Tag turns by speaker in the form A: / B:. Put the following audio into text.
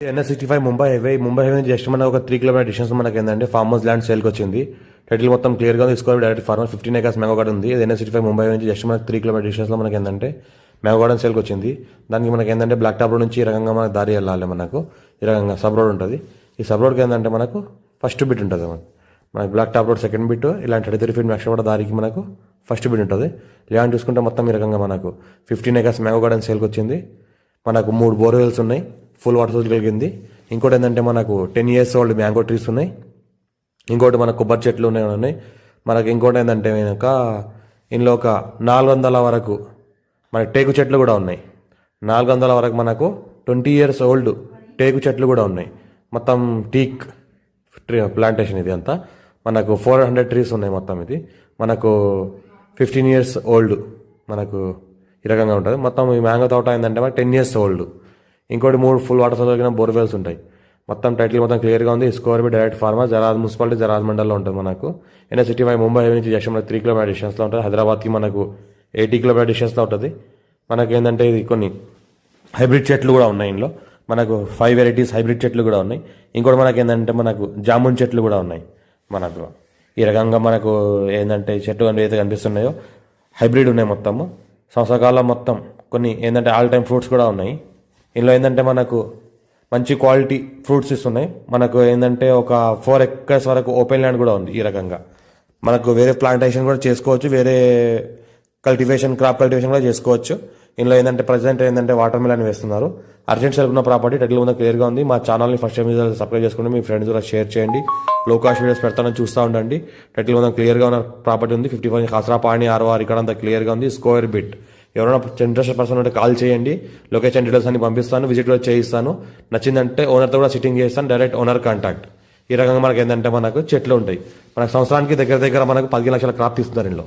A: NH65 Mumbai highway నుంచి just మన ఒక 3 కిలోమీటర్ డిస్టెన్స్ మనకి ఏంటంటే ఫార్మ్ హౌస్ ల్యాండ్ సేల్కి వచ్చింది. టైటిల్ మొత్తం క్లియర్గా తీసుకోవాలి. Direct farmer 15 acres mango garden ఉంది. ఇది NH65 ముంబై నుంచి జస్ట్ మనకి 3 కిలోమీటర్ డిస్టెన్స్లో మనకి ఏంటంటే మ్యాంగో గార్డెన్ సేల్కి వచ్చింది. దానికి మనకి ఏంటంటే బ్లాక్ టాప్ రోడ్ నుంచి ఈ రకంగా మనకు దారి వెళ్ళాలి. మనకు ఈ రకంగా సబ్ రోడ్ ఉంటుంది. ఈ సబ్ రోడ్కి ఏంటంటే మనకు ఫస్ట్ బిట్ ఉంటుంది. మనకి black top road second bit, ఇలాంటి 33 feet నెక్స్ట్ కూడా దారికి మనకు ఫస్ట్ బిట్ ఉంటుంది. ల్యాండ్ చూసుకుంటే మొత్తం ఈ రకంగా మనకు 15 acres మ్యాంగో గార్డెన్ సేల్కి వచ్చింది. మనకు 3 బోర్వెల్స్ ఉన్నాయి, ఫుల్ వాటర్ సోర్స్ కలిగింది. ఇంకోటి ఏంటంటే మనకు 10 years ఓల్డ్ మ్యాంగో ట్రీస్ ఉన్నాయి. ఇంకోటి మనకు కొబ్బరి చెట్లు ఉన్నాయి. మనకి ఇంకోటి ఏంటంటే ఇందులో ఒక 400 వరకు మనకి టేకు చెట్లు కూడా ఉన్నాయి. 400 వరకు మనకు 20 years ఓల్డ్ టేకు చెట్లు కూడా ఉన్నాయి. మొత్తం టీక్ ట్రీ ప్లాంటేషన్ ఇది అంతా. మనకు 400 ట్రీస్ ఉన్నాయి మొత్తం. ఇది మనకు 15 years ఓల్డ్ మనకు ఈ రకంగా ఉంటుంది. మొత్తం ఈ మ్యాంగో తోట ఏంటంటే మనకు 10 years ఓల్డ్. ఇంకోటి 3 ఫుల్ వాటర్ సోర్స్ కలిగిన బోర్వెల్స్ ఉంటాయి. మొత్తం టైటిల్ మొత్తం క్లియర్గా ఉంది. స్కోర్ బి direct farmer Jarad municipality Jarad మండల్లో ఉంటుంది. మనకు NH65 ముంబై హైవే నుంచి జస్ట్ మనకు 3 కిలోమీటర్ డిస్టెన్స్లో ఉంటుంది. హైదరాబాద్కి మనకు 80 కిలోమీటర్ డిస్టెన్స్లో ఉంటుంది. మనకి ఏంటంటే ఇది కొన్ని హైబ్రిడ్ చెట్లు కూడా ఉన్నాయి. ఇందులో మనకు 5 varieties హైబ్రిడ్ చెట్లు కూడా ఉన్నాయి. ఇంకోటి మనకి ఏంటంటే మనకు జామున్ చెట్లు కూడా ఉన్నాయి. మనకు ఈ రకంగా మనకు ఏంటంటే చెట్లు ఏదైతే కనిపిస్తున్నాయో హైబ్రిడ్ ఉన్నాయి మొత్తము. సంవత్సరకాలం మొత్తం కొన్ని ఏంటంటే ఆల్ టైమ్ ఫ్రూట్స్ కూడా ఉన్నాయి. ఇందులో ఏంటంటే మనకు మంచి క్వాలిటీ ఫ్రూట్స్ ఇస్తున్నాయి. మనకు ఏంటంటే ఒక 4 acres వరకు ఓపెన్ ల్యాండ్ కూడా ఉంది. ఈ రకంగా మనకు వేరే ప్లాంటేషన్ కూడా చేసుకోవచ్చు, వేరే కల్టివేషన్ క్రాప్ కల్టివేషన్ కూడా చేసుకోవచ్చు. ఇందులో ఏంటంటే ప్రజెంట్ ఏంటంటే వాటర్ మిలన్ వేస్తున్నారు. అర్జెంట్ సెల్ ఉన్న ప్రాపర్టీ టైటిల్ ముందు క్లియర్గా ఉంది. మా ఛానల్ని ఫస్ట్ టైం సబ్స్క్రైబ్ చేసుకోండి, మీ ఫ్రెండ్స్ కూడా షేర్ చేయండి. లో కాస్ట్ వీడియోస్ పెడతానని చూస్తూ ఉండండి. టైటిల్ ముందు క్లియర్గా ఉన్న ప్రాపర్టీ ఉంది. 54 కాసరాపాణి ఆర్ఆర్ ఇక్కడ అంతా క్లియర్గా ఉంది. Square bit. ఎవరైనా ఇంట్రెస్టెడ్ పర్సన్ ఉంటే కాల్ చేయండి. లొకేషన్ డీటెయిల్స్ అన్ని పంపిస్తాను, విజిట్ కూడా చేయిస్తాను. నచ్చిందంటే ఓనర్తో కూడా సిట్టింగ్ చేస్తాను. Direct owner contact. ఈ రకంగా మనకి ఏంటంటే మనకు చెట్లు ఉంటాయి. మనకు సంవత్సరానికి దగ్గర మనకు 15 లక్షల క్రాప్ తీస్తున్నారు ఇందులో.